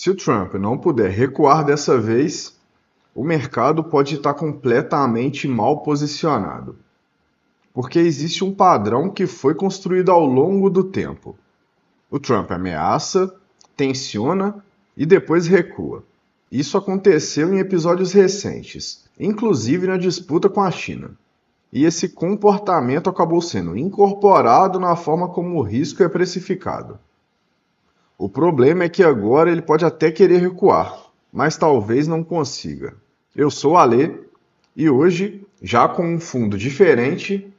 Se o Trump não puder recuar dessa vez, o mercado pode estar completamente mal posicionado, porque existe um padrão que foi construído ao longo do tempo. O Trump ameaça, tensiona e depois recua. Isso aconteceu em episódios recentes, inclusive na disputa com a China. E esse comportamento acabou sendo incorporado na forma como o risco é precificado. O problema é que agora ele pode até querer recuar, mas talvez não consiga. Eu sou o Alê e hoje, já com um fundo diferente,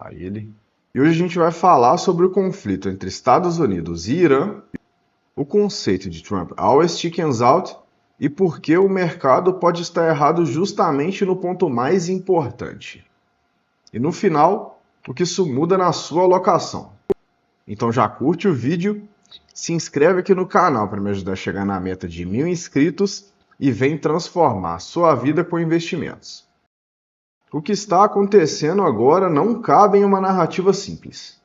e hoje a gente vai falar sobre o conflito entre Estados Unidos e Irã, o conceito de Trump always chickens out e por que o mercado pode estar errado justamente no ponto mais importante. E no final, o que isso muda na sua alocação. Então já curte o vídeo, se inscreve aqui no canal para me ajudar a chegar na meta de 1000 inscritos e vem transformar a sua vida com investimentos. O que está acontecendo agora não cabe em uma narrativa simples.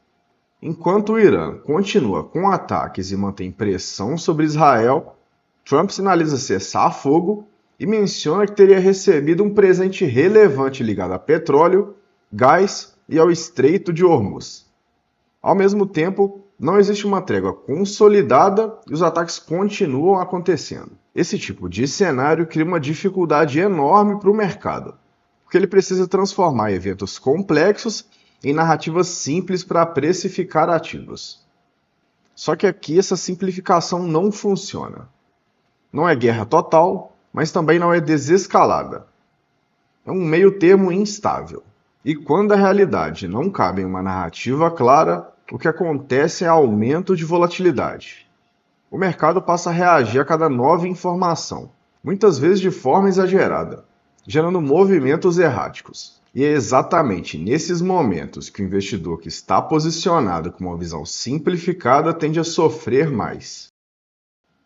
Enquanto o Irã continua com ataques e mantém pressão sobre Israel, Trump sinaliza cessar fogo e menciona que teria recebido um presente relevante ligado a petróleo, gás e ao Estreito de Hormuz. Ao mesmo tempo, não existe uma trégua consolidada e os ataques continuam acontecendo. Esse tipo de cenário cria uma dificuldade enorme para o mercado, porque ele precisa transformar eventos complexos em narrativas simples para precificar ativos. Só que aqui essa simplificação não funciona. Não é guerra total, mas também não é desescalada. É um meio termo instável. E quando a realidade não cabe em uma narrativa clara, o que acontece é aumento de volatilidade. O mercado passa a reagir a cada nova informação, muitas vezes de forma exagerada, gerando movimentos erráticos. E é exatamente nesses momentos que o investidor que está posicionado com uma visão simplificada tende a sofrer mais.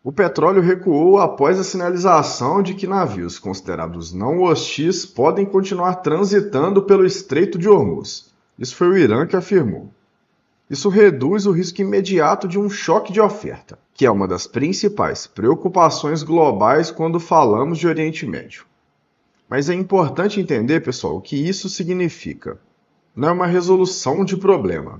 O petróleo recuou após a sinalização de que navios considerados não hostis podem continuar transitando pelo Estreito de Hormuz. Isso foi o Irã que afirmou. Isso reduz o risco imediato de um choque de oferta, que é uma das principais preocupações globais quando falamos de Oriente Médio. Mas é importante entender, pessoal, o que isso significa. Não é uma resolução de problema.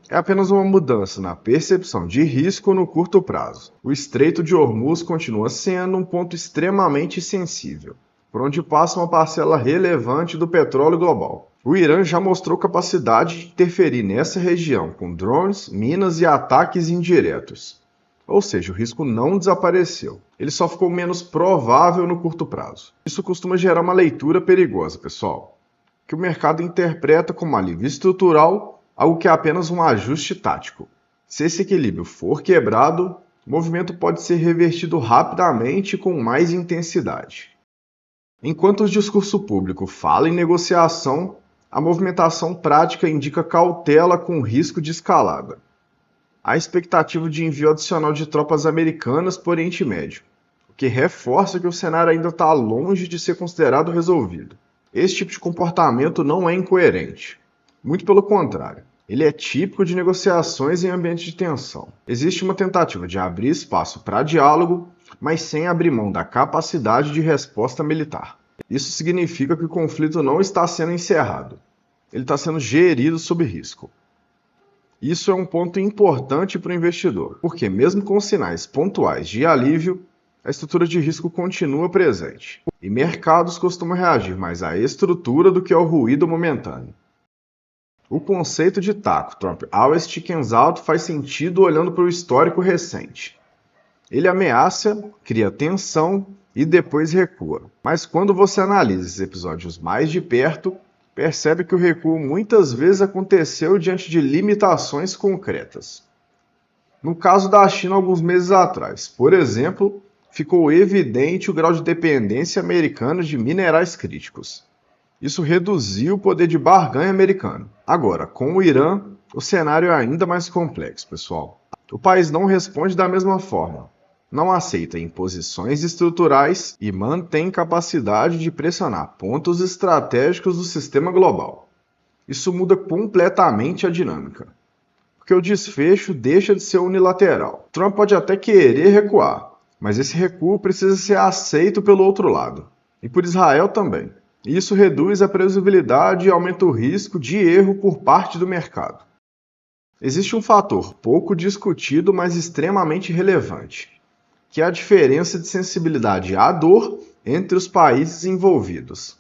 É apenas uma mudança na percepção de risco no curto prazo. O Estreito de Hormuz continua sendo um ponto extremamente sensível, por onde passa uma parcela relevante do petróleo global. O Irã já mostrou capacidade de interferir nessa região com drones, minas e ataques indiretos. Ou seja, o risco não desapareceu. Ele só ficou menos provável no curto prazo. Isso costuma gerar uma leitura perigosa, pessoal, que o mercado interpreta como alívio estrutural, algo que é apenas um ajuste tático. Se esse equilíbrio for quebrado, o movimento pode ser revertido rapidamente e com mais intensidade. Enquanto o discurso público fala em negociação, a movimentação prática indica cautela com risco de escalada. Há expectativa de envio adicional de tropas americanas para o Oriente Médio, o que reforça que o cenário ainda está longe de ser considerado resolvido. Esse tipo de comportamento não é incoerente. Muito pelo contrário, ele é típico de negociações em ambiente de tensão. Existe uma tentativa de abrir espaço para diálogo, mas sem abrir mão da capacidade de resposta militar. Isso significa que o conflito não está sendo encerrado. Ele está sendo gerido sob risco. Isso é um ponto importante para o investidor, porque mesmo com sinais pontuais de alívio, a estrutura de risco continua presente. E mercados costumam reagir mais à estrutura do que ao ruído momentâneo. O conceito de taco Trump always chickens out faz sentido olhando para o histórico recente. Ele ameaça, cria tensão e depois recua. Mas quando você analisa esses episódios mais de perto, percebe que o recuo muitas vezes aconteceu diante de limitações concretas. No caso da China, alguns meses atrás, por exemplo, ficou evidente o grau de dependência americana de minerais críticos. Isso reduziu o poder de barganha americano. Agora, com o Irã, o cenário é ainda mais complexo, pessoal. O país não responde da mesma forma. Não aceita imposições estruturais e mantém capacidade de pressionar pontos estratégicos do sistema global. Isso muda completamente a dinâmica. porque o desfecho deixa de ser unilateral. Trump pode até querer recuar, mas esse recuo precisa ser aceito pelo outro lado, e por Israel também. Isso reduz a previsibilidade e aumenta o risco de erro por parte do mercado. Existe um fator pouco discutido, mas extremamente relevante, que é a diferença de sensibilidade à dor entre os países envolvidos.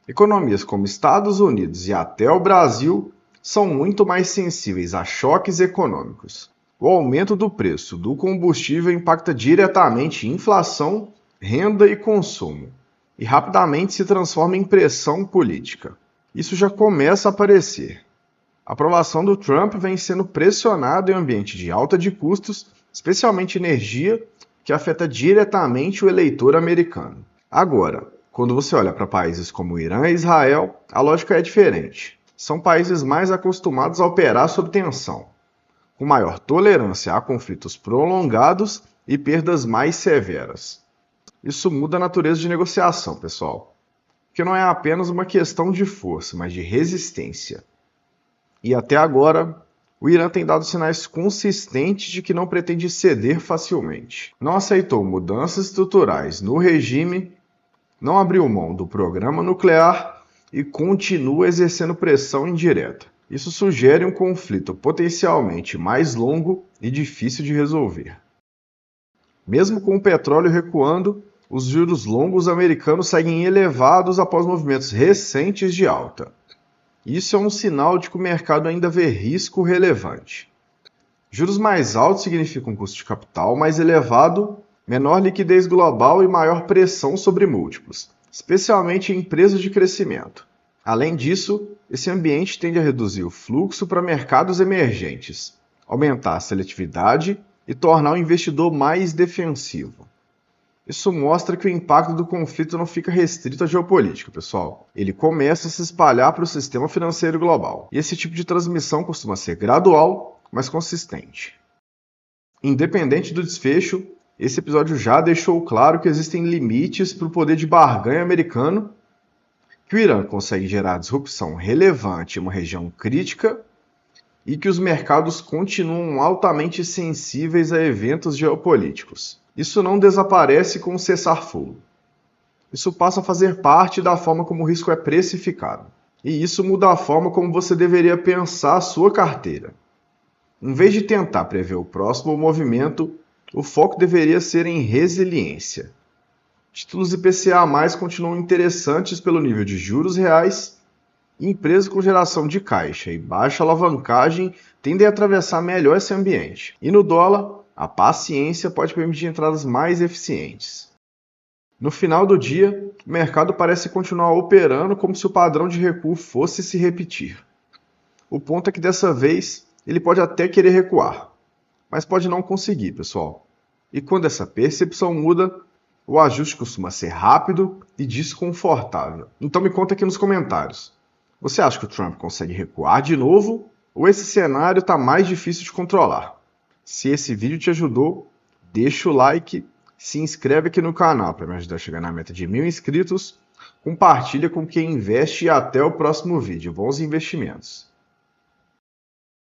Economias como Estados Unidos e até o Brasil são muito mais sensíveis a choques econômicos. O aumento do preço do combustível impacta diretamente inflação, renda e consumo, e rapidamente se transforma em pressão política. Isso já começa a aparecer. A aprovação do Trump vem sendo pressionada em um ambiente de alta de custos, especialmente energia, que afeta diretamente o eleitor americano. Agora, quando você olha para países como Irã e Israel, a lógica é diferente. São países mais acostumados a operar sob tensão, com maior tolerância a conflitos prolongados e perdas mais severas. Isso muda a natureza de negociação, pessoal, porque não é apenas uma questão de força, mas de resistência. E até agora, o Irã tem dado sinais consistentes de que não pretende ceder facilmente. Não aceitou mudanças estruturais no regime, não abriu mão do programa nuclear e continua exercendo pressão indireta. Isso sugere um conflito potencialmente mais longo e difícil de resolver. Mesmo com o petróleo recuando, os juros longos americanos seguem elevados após movimentos recentes de alta. Isso é um sinal de que o mercado ainda vê risco relevante. Juros mais altos significam um custo de capital mais elevado, menor liquidez global e maior pressão sobre múltiplos, especialmente em empresas de crescimento. Além disso, esse ambiente tende a reduzir o fluxo para mercados emergentes, aumentar a seletividade e tornar o investidor mais defensivo. Isso mostra que o impacto do conflito não fica restrito à geopolítica, pessoal. Ele começa a se espalhar para o sistema financeiro global. E esse tipo de transmissão costuma ser gradual, mas consistente. Independente do desfecho, esse episódio já deixou claro que existem limites para o poder de barganha americano, que o Irã consegue gerar disrupção relevante em uma região crítica e que os mercados continuam altamente sensíveis a eventos geopolíticos. Isso não desaparece com o cessar-fogo. Isso passa a fazer parte da forma como o risco é precificado. E isso muda a forma como você deveria pensar a sua carteira. Em vez de tentar prever o próximo movimento, o foco deveria ser em resiliência. Títulos IPCA+, continuam interessantes pelo nível de juros reais, e empresas com geração de caixa e baixa alavancagem tendem a atravessar melhor esse ambiente. E no dólar, a paciência pode permitir entradas mais eficientes. No final do dia, o mercado parece continuar operando como se o padrão de recuo fosse se repetir. O ponto é que dessa vez ele pode até querer recuar, mas pode não conseguir, pessoal. E quando essa percepção muda, o ajuste costuma ser rápido e desconfortável. Então me conta aqui nos comentários. Você acha que o Trump consegue recuar de novo ou esse cenário está mais difícil de controlar? Se esse vídeo te ajudou, deixa o like, se inscreve aqui no canal para me ajudar a chegar na meta de 1000 inscritos, compartilha com quem investe e até o próximo vídeo. Bons investimentos!